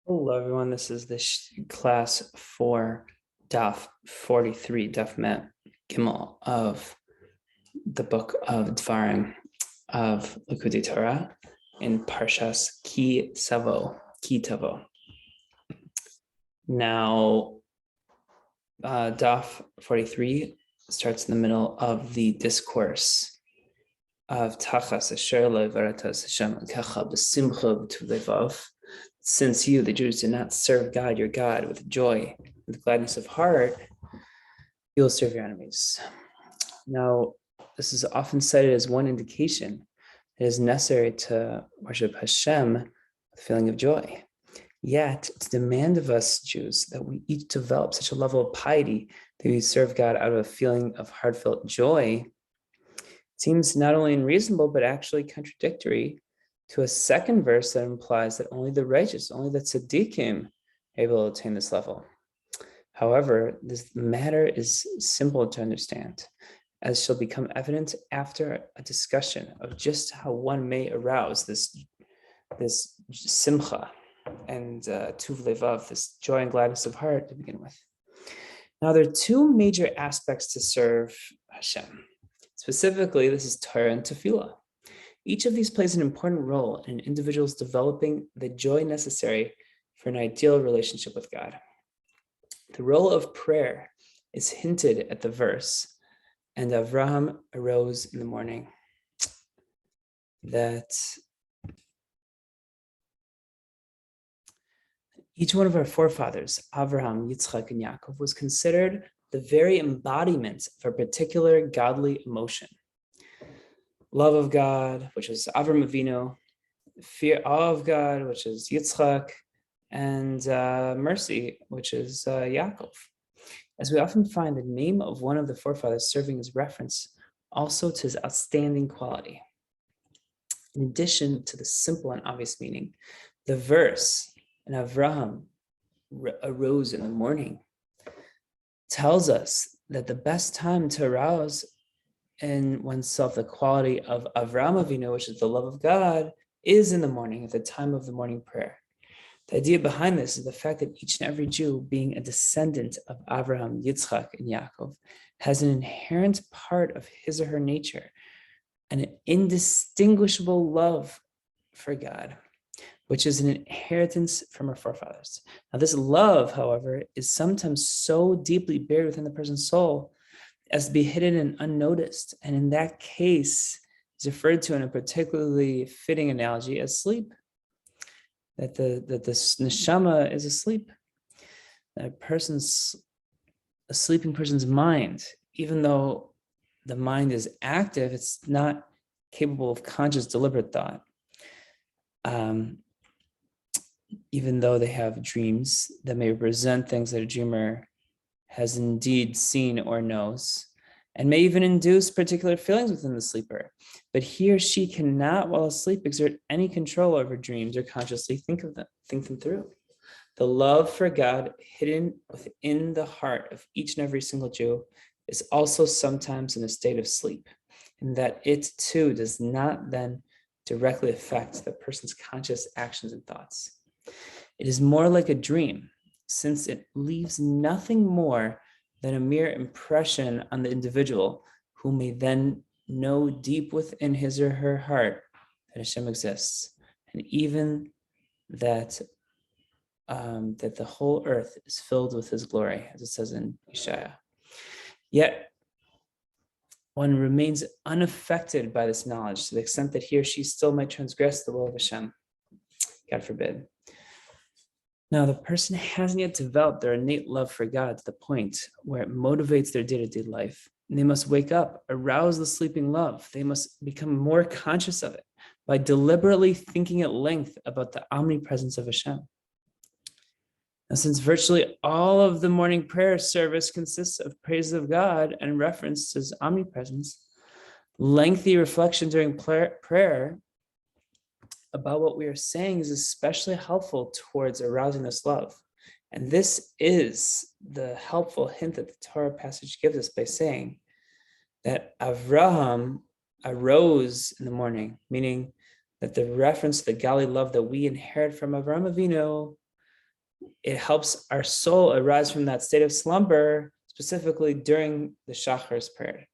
Hello, everyone. This is the class for Daf 43, Daf Met Gimel of the book of Dvarim of Likkutei Torah in Parshas Ki Savo, Ki Tavo. Now, Daf 43 starts in the middle of the discourse of tachas asher lo veratos Hashem kacha b'simcha v'tulevav. Since you, the Jews, did not serve God, your God, with joy, with gladness of heart, you will serve your enemies. Now, this is often cited as one indication it is necessary to worship Hashem with a feeling of joy. Yet, it's a demand of us Jews that we each develop such a level of piety that we serve God out of a feeling of heartfelt joy. It seems not only unreasonable, but actually contradictory to a second verse that implies that only the righteous, only the tzaddikim are able to attain this level. However, this matter is simple to understand, as shall become evident after a discussion of just how one may arouse this simcha and tuv levav, this joy and gladness of heart to begin with. Now, there are two major aspects to serve Hashem. Specifically, this is Torah and tefillah. Each of these plays an important role in individuals developing the joy necessary for an ideal relationship with God. The role of prayer is hinted at the verse, and Avraham arose in the morning. That each one of our forefathers, Avraham, Yitzchak, and Yaakov, was considered the very embodiment of a particular godly emotion. Love of God, which is Avram Avinu, fear of God, which is Yitzchak, and mercy, which is Yaakov. As we often find the name of one of the forefathers serving as reference also to his outstanding quality. In addition to the simple and obvious meaning, the verse, and Avraham arose in the morning, tells us that the best time to arouse in oneself the quality of Avraham Avinu, which is the love of God, is in the morning, at the time of the morning prayer. The idea behind this is the fact that each and every Jew, being a descendant of Avraham, Yitzchak, and Yaakov, has an inherent part of his or her nature, an indistinguishable love for God, which is an inheritance from our forefathers. Now, this love, however, is sometimes so deeply buried within the person's soul as to be hidden and unnoticed. And in that case, is referred to in a particularly fitting analogy as sleep. That the neshama is asleep. A sleeping person's mind, even though the mind is active, it's not capable of conscious, deliberate thought. Even though they have dreams that may represent things that a dreamer has indeed seen or knows, and may even induce particular feelings within the sleeper. But he or she cannot, while asleep, exert any control over dreams or consciously think them through. The love for God hidden within the heart of each and every single Jew is also sometimes in a state of sleep, and that it too does not then directly affect the person's conscious actions and thoughts. It is more like a dream, since it leaves nothing more than a mere impression on the individual, who may then know deep within his or her heart that Hashem exists, and even that that the whole earth is filled with his glory, as it says in Yeshaya. Yet, one remains unaffected by this knowledge to the extent that he or she still might transgress the will of Hashem. God forbid. Now, the person hasn't yet developed their innate love for God to the point where it motivates their day-to-day life. And they must wake up, arouse the sleeping love. They must become more conscious of it by deliberately thinking at length about the omnipresence of Hashem. Now, since virtually all of the morning prayer service consists of praise of God and reference to his omnipresence, lengthy reflection during prayer about what we are saying is especially helpful towards arousing this love. And this is the helpful hint that the Torah passage gives us by saying that Avraham arose in the morning, meaning that the reference to the godly love that we inherit from Avraham Avinu it helps our soul arise from that state of slumber, specifically during the Shachar's prayer.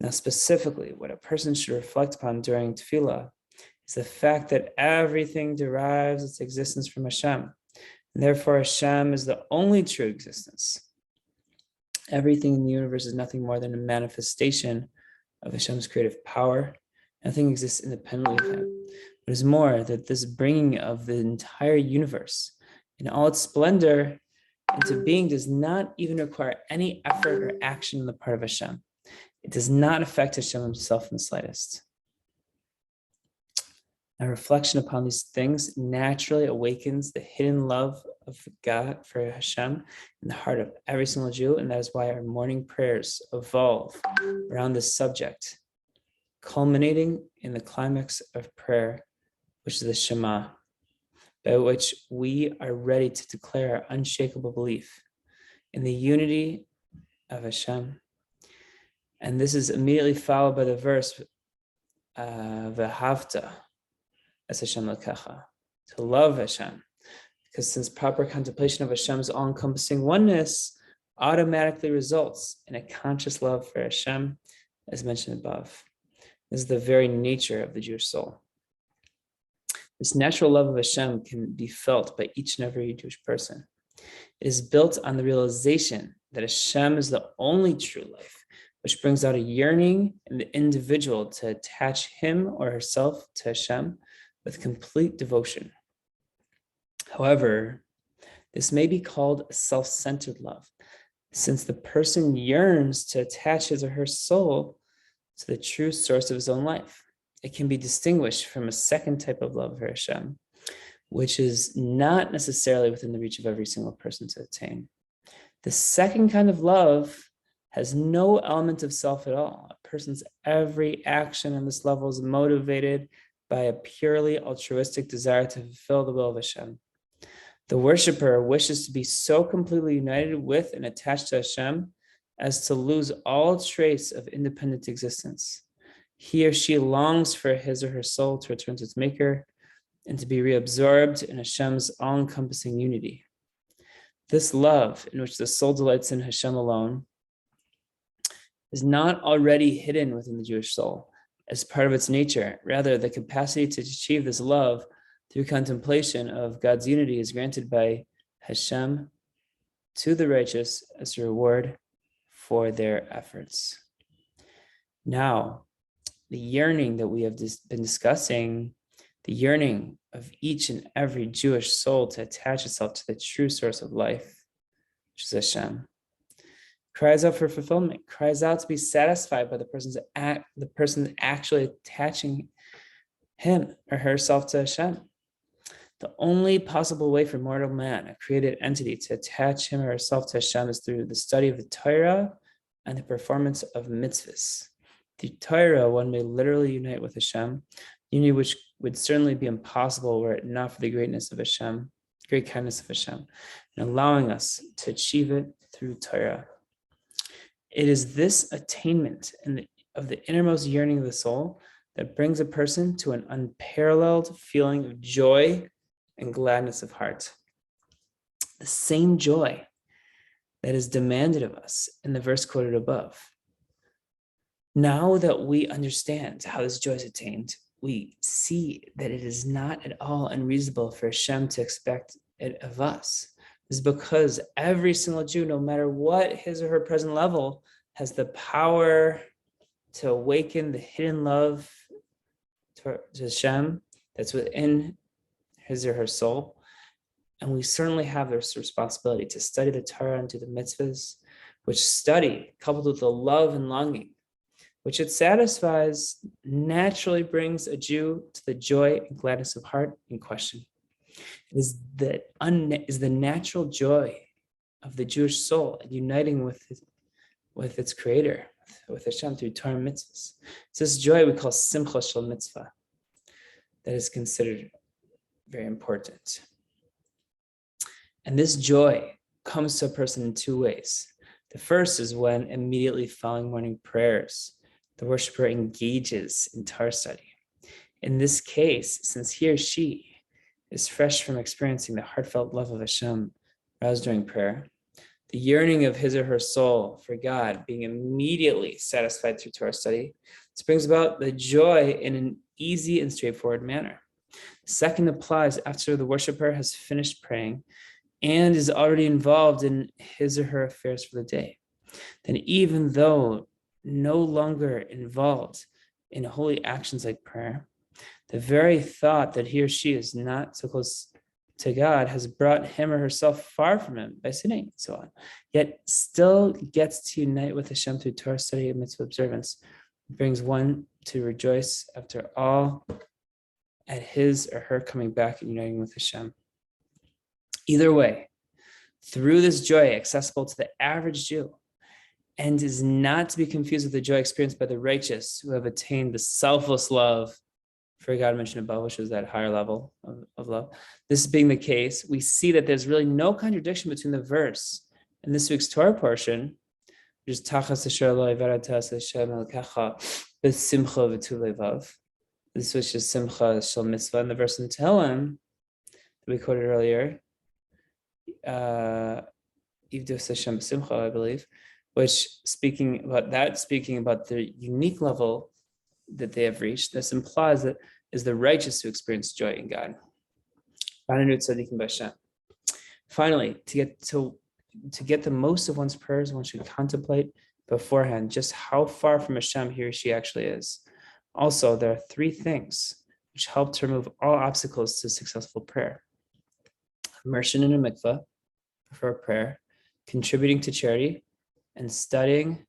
Now, specifically, what a person should reflect upon during tefillah is the fact that everything derives its existence from Hashem. And therefore, Hashem is the only true existence. Everything in the universe is nothing more than a manifestation of Hashem's creative power. Nothing exists independently of Him. What is more, that this bringing of the entire universe in all its splendor into being does not even require any effort or action on the part of Hashem. It does not affect Hashem himself in the slightest. A reflection upon these things naturally awakens the hidden love of God for Hashem in the heart of every single Jew, and that is why our morning prayers evolve around this subject, culminating in the climax of prayer, which is the Shema, by which we are ready to declare our unshakable belief in the unity of Hashem. And this is immediately followed by the verse, V'havta es Hashem Lekecha, to love Hashem. Because since proper contemplation of Hashem's all-encompassing oneness automatically results in a conscious love for Hashem, as mentioned above. This is the very nature of the Jewish soul. This natural love of Hashem can be felt by each and every Jewish person. It is built on the realization that Hashem is the only true life, which brings out a yearning in the individual to attach him or herself to Hashem with complete devotion. However, this may be called a self-centered love, since the person yearns to attach his or her soul to the true source of his own life. It can be distinguished from a second type of love for Hashem, which is not necessarily within the reach of every single person to attain. The second kind of love has no element of self at all. A person's every action on this level is motivated by a purely altruistic desire to fulfill the will of Hashem. The worshiper wishes to be so completely united with and attached to Hashem as to lose all trace of independent existence. He or she longs for his or her soul to return to its maker and to be reabsorbed in Hashem's all-encompassing unity. This love, in which the soul delights in Hashem alone, is not already hidden within the Jewish soul as part of its nature. Rather, the capacity to achieve this love through contemplation of God's unity is granted by Hashem to the righteous as a reward for their efforts. Now, the yearning that we have been discussing, the yearning of each and every Jewish soul to attach itself to the true source of life, which is Hashem, cries out for fulfillment, cries out to be satisfied by the person actually attaching him or herself to Hashem. The only possible way for mortal man, a created entity, to attach him or herself to Hashem is through the study of the Torah and the performance of mitzvahs. Through Torah, one may literally unite with Hashem, unity which would certainly be impossible were it not for the greatness of Hashem, great kindness of Hashem, and allowing us to achieve it through Torah. It is this attainment of the innermost yearning of the soul that brings a person to an unparalleled feeling of joy and gladness of heart. The same joy that is demanded of us in the verse quoted above. Now that we understand how this joy is attained, we see that it is not at all unreasonable for Hashem to expect it of us. This is because every single Jew, no matter what his or her present level, has the power to awaken the hidden love to Hashem that's within his or her soul. And we certainly have this responsibility to study the Torah and do the mitzvahs, which study, coupled with the love and longing, which it satisfies, naturally brings a Jew to the joy and gladness of heart in question. It is the natural joy of the Jewish soul uniting with its creator, with Hashem through Torah and mitzvahs. It's this joy we call simcha shel mitzvah that is considered very important. And this joy comes to a person in two ways. The first is when immediately following morning prayers, the worshiper engages in Torah study. In this case, since he or she is fresh from experiencing the heartfelt love of Hashem roused during prayer, the yearning of his or her soul for God being immediately satisfied through Torah study, this brings about the joy in an easy and straightforward manner. The second applies after the worshiper has finished praying and is already involved in his or her affairs for the day. Then even though no longer involved in holy actions like prayer, the very thought that he or she is not so close to God has brought him or herself far from him by sinning and so on, yet still gets to unite with Hashem through Torah study and mitzvah observance. It brings one to rejoice after all at his or her coming back and uniting with Hashem. Either way, through this joy accessible to the average Jew, and is not to be confused with the joy experienced by the righteous who have attained the selfless love for God mentioned above, which is that higher level of love. This being the case, we see that there's really no contradiction between the verse in this week's Torah portion, which is tachas asher lo ivaratas Hashem elkecha b'simcha v'tu levav. This which is simcha shel mitzvah, and the verse in Tehillim that we quoted earlier, Ivdos Hashem b'simcha, I believe, which speaking about the unique level that they have reached. This implies that is the righteous who experience joy in God. Finally, to get the most of one's prayers, one should contemplate beforehand just how far from Hashem he or she actually is. Also, there are three things which help to remove all obstacles to successful prayer: immersion in a mikvah before prayer, contributing to charity, and studying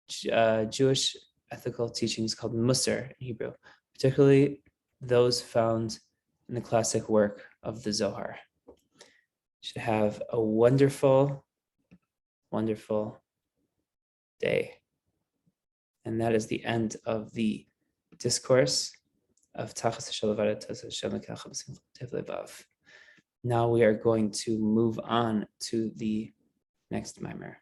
Jewish ethical teachings called Musar in Hebrew, particularly those found in the classic work of the Zohar. You should have a wonderful, wonderful day. And that is the end of the discourse of tachas. Now we are going to move on to the next mimer.